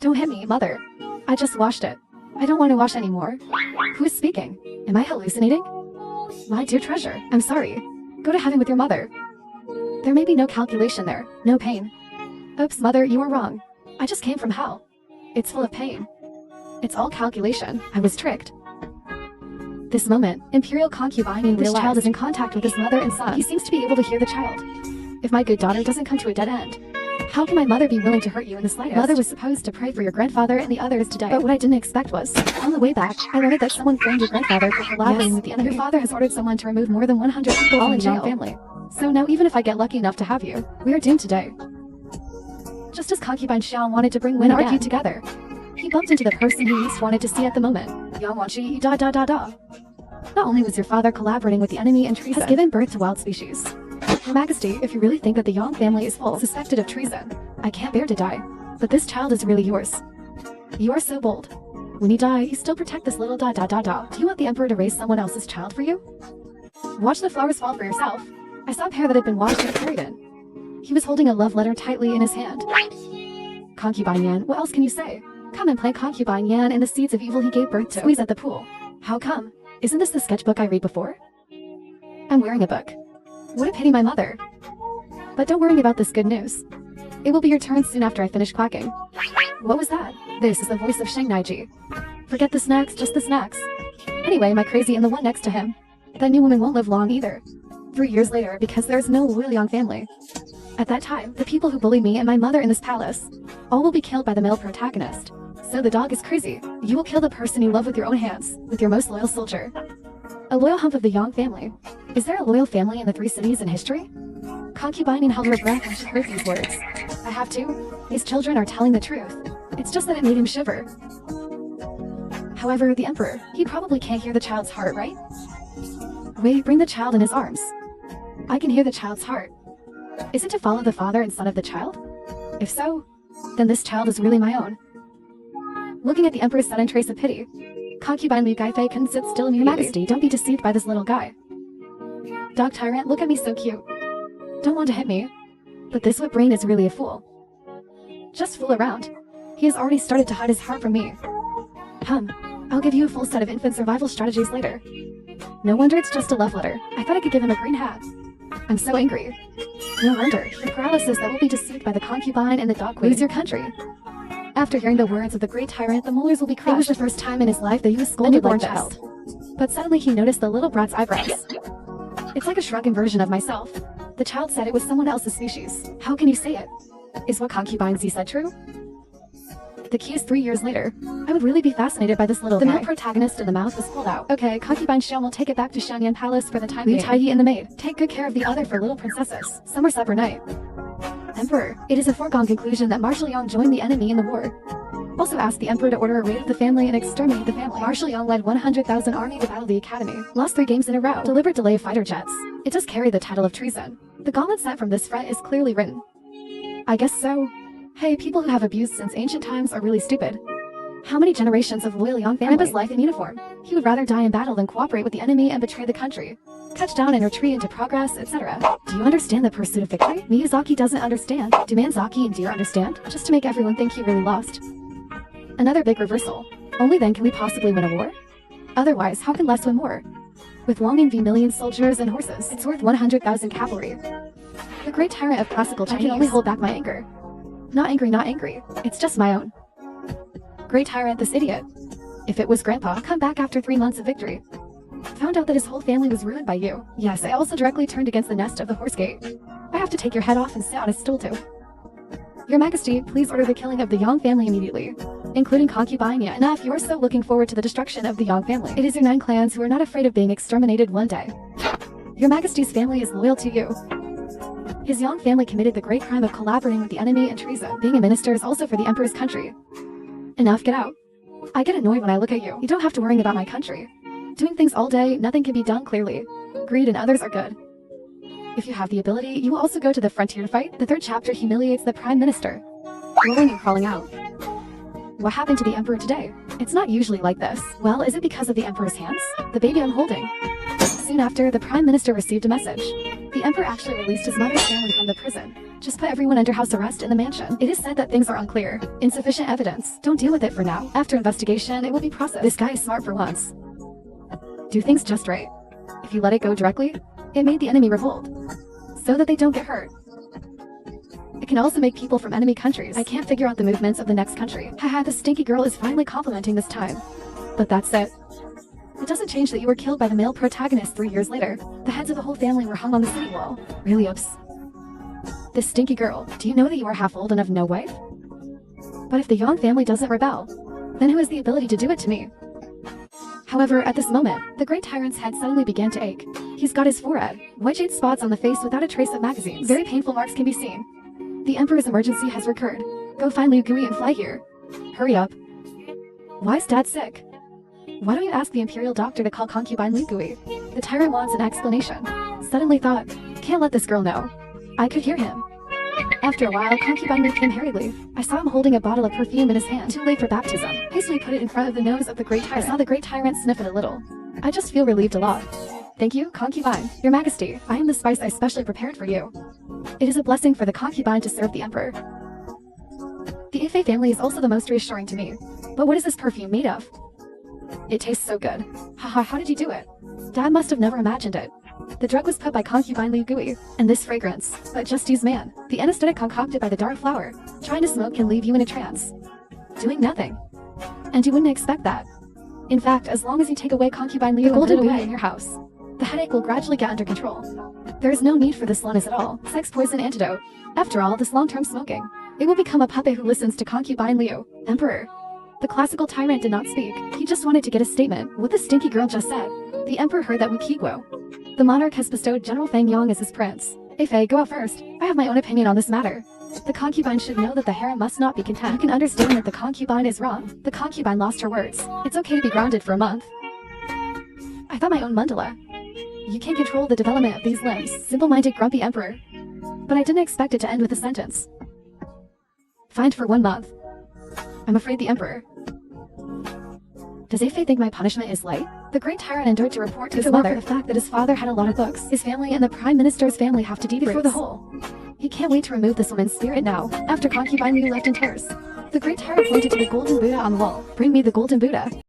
Don't hit me, mother. I just washed it. I don't want to wash anymore. Who is speaking? Am I hallucinating? My dear treasure, I'm sorry. Go to heaven with your mother. There may be no calculation there, no pain. Oops, mother, you are wrong. I just came from hell. It's full of pain. It's all calculation. I was tricked. This moment, Imperial concubine and this child is in contact with his mother and son. He seems to be able to hear the child. If my good daughter doesn't come to a dead end, how can my mother be willing to hurt you in the slightest? Mother was supposed to pray for your grandfather and the others today. But what I didn't expect was, on the way back, I learned that someone framed your grandfather for collaborating with the enemy. Your father has ordered someone to remove more than 100 people from the Young family. So now even if I get lucky enough to have you, we are doomed today. Just as concubine Xiang wanted to bring Wen and argued together, he bumped into the person he least wanted to see at the moment. Yang Wanqi, da da da da. Not only was your father collaborating with the enemy and treason, has given birth to wild species. Your Majesty, if you really think that the Yang family is full suspected of treason, I can't bear to die. But this child is really yours. You are so bold. When you die, you still protect this little da da da da. Do you want the Emperor to raise someone else's child for you? Watch the flowers fall for yourself. I saw a pear that had been washed and carried in. He was holding a love letter tightly in his hand. Concubine Yan, what else can you say? Come and plant concubine Yan and the seeds of evil he gave birth to. Squeeze at the pool. How come? Isn't this the sketchbook I read before? I'm wearing a book. What a pity, my mother. But don't worry about this good news. It will be your turn soon after I finish quacking. What was that? This is the voice of Sheng Naiji. Forget the snacks, just the snacks. Anyway, my crazy and the one next to him. That new woman won't live long either. 3 years later, because there's no loyal Yang family. At that time, the people who bullied me and my mother in this palace, all will be killed by the male protagonist. So the dog is crazy. You will kill the person you love with your own hands, with your most loyal soldier. A loyal hump of the Yang family. Is there a loyal family in the 3 cities in history? Concubine held her breath when she heard these words. I have to. These children are telling the truth. It's just that it made him shiver. However, the Emperor, he probably can't hear the child's heart, right? Wait, bring the child in his arms. I can hear the child's heart. Is it to follow the father and son of the child? If so, then this child is really my own. Looking at the Emperor's sudden trace of pity, concubine Liu Gaifei couldn't sit still immediately. Your Majesty, don't be deceived by this little guy. Dog tyrant, look at me so cute. Don't want to hit me. But this whip brain is really a fool. Just fool around. He has already started to hide his heart from me. I'll give you a full set of infant survival strategies later. No wonder it's just a love letter. I thought I could give him a green hat. I'm so angry. No wonder, the paralysis that will be deceived by the concubine and the dog queen. Lose your country. After hearing the words of the great tyrant, the molars will be crushed. It was the first time in his life that he was scolded like this. But suddenly he noticed the little brat's eyebrows. It's like a shrunken version of myself. The child said it was someone else's species. How can you say it? Is what concubine Z said true? The key is 3 years later. I would really be fascinated by this little guy. The male protagonist in the mouth was pulled out. Okay, concubine Xiang will take it back to Xiangyan Palace for the time being. Liu Taiyi and the maid, take good care of the other for little princesses. Summer supper night. Emperor, it is a foregone conclusion that Marshal Yang joined the enemy in the war. Also asked the Emperor to order a raid of the family and exterminate the family. Marshal Yang led 100,000 army to battle the academy. Lost 3 games in a row. Deliberate delay of fighter jets. It does carry the title of treason. The gauntlet set from this front is clearly written. I guess so. Hey, people who have abused since ancient times are really stupid. How many generations of loyal Yang family? Grandpa's life in uniform. He would rather die in battle than cooperate with the enemy and betray the country. Touchdown and retreat into progress, etc. Do you understand the pursuit of victory? Miyazaki doesn't understand. Do Manzaki and Deer understand? Just to make everyone think he really lost. Another big reversal. Only then can we possibly win a war? Otherwise, how can less win more? With Wang v million soldiers and horses, it's worth 100,000 cavalry. The great tyrant of classical Chinese. I can only hold back my anger. Not angry, not angry. It's just my own. Great tyrant, this idiot. If it was Grandpa, come back after 3 months of victory. Found out that his whole family was ruined by you. Yes, I also directly turned against the nest of the horse gate. I have to take your head off and sit on a stool too. Your Majesty, please order the killing of the Yang family immediately, including concubine Yan. Enough, you are so looking forward to the destruction of the Yang family. It is your 9 clans who are not afraid of being exterminated one day. Your Majesty's family is loyal to you. His Yang family committed the great crime of collaborating with the enemy and treason. Being a minister is also for the Emperor's country. Enough, get out. I get annoyed when I look at you. You don't have to worry about my country. Doing things all day, nothing can be done clearly. Greed and others are good. If you have the ability, you will also go to the frontier to fight. The 3rd chapter humiliates the Prime Minister. Rolling and crawling out. What happened to the Emperor today? It's not usually like this. Well, is it because of the Emperor's hands? The baby I'm holding. Soon after, the Prime Minister received a message. The Emperor actually released his mother's family from the prison. Just put everyone under house arrest in the mansion. It is said that things are unclear. Insufficient evidence. Don't deal with it for now. After investigation, it will be processed. This guy is smart for once. Do things just right. If you let it go directly, it made the enemy revolt, so that they don't get hurt. It can also make people from enemy countries. I can't figure out the movements of the next country. Haha, the stinky girl is finally complimenting this time. But that's it. It doesn't change that you were killed by the male protagonist 3 years later. The heads of the whole family were hung on the city wall. Really, oops. This stinky girl, do you know that you are half old and have no wife? But if the young family doesn't rebel, then who has the ability to do it to me? However, at this moment, the great tyrant's head suddenly began to ache. He's got his forehead, white jade spots on the face without a trace of magazines. Very painful marks can be seen. The Emperor's emergency has recurred. Go find Liu Gui and fly here. Hurry up. Why is Dad sick? Why don't you ask the Imperial doctor to call concubine Liu Gui? The tyrant wants an explanation. Suddenly thought, can't let this girl know. I could hear him. After a while, concubine Liu came hurriedly. I saw him holding a bottle of perfume in his hand, too late for baptism. Hastily put it in front of the nose of the great tyrant. I saw the great tyrant sniff it a little. I just feel relieved a lot. Thank you, concubine. Your Majesty, I am the spice I specially prepared for you. It is a blessing for the concubine to serve the Emperor. The Ife family is also the most reassuring to me. But what is this perfume made of? It tastes so good. Haha, how did you do it? Dad must have never imagined it. The drug was put by concubine Liu Gui, and this fragrance, but just use man. The anesthetic concocted by the dark flower. Trying to smoke can leave you in a trance. Doing nothing. And you wouldn't expect that. In fact, as long as you take away concubine Liu and put it away in your house, the headache will gradually get under control. There is no need for this slowness at all. Sex poison antidote. After all, this long-term smoking, it will become a puppet who listens to concubine Liu. Emperor. The classical tyrant did not speak. He just wanted to get a statement. What the stinky girl just said. The Emperor heard that Wukiguo. The monarch has bestowed General Fang Yang as his prince. Ife, go out first. I have my own opinion on this matter. The concubine should know that the harem must not be content. You can understand that the concubine is wrong. The concubine lost her words. It's okay to be grounded for a month. I thought my own mandala. You can't control the development of these limbs. Simple-minded grumpy emperor. But I didn't expect it to end with a sentence. Fined for 1 month. I'm afraid the emperor. Does Ife think my punishment is light? The great tyrant endured to report to his mother the fact that his father had a lot of books. His family and the prime minister's family have to debrief for the whole. He can't wait to remove this woman's spirit now. After concubine Liu left in tears, the great tyrant pointed to the golden Buddha on the wall. Bring me the golden Buddha.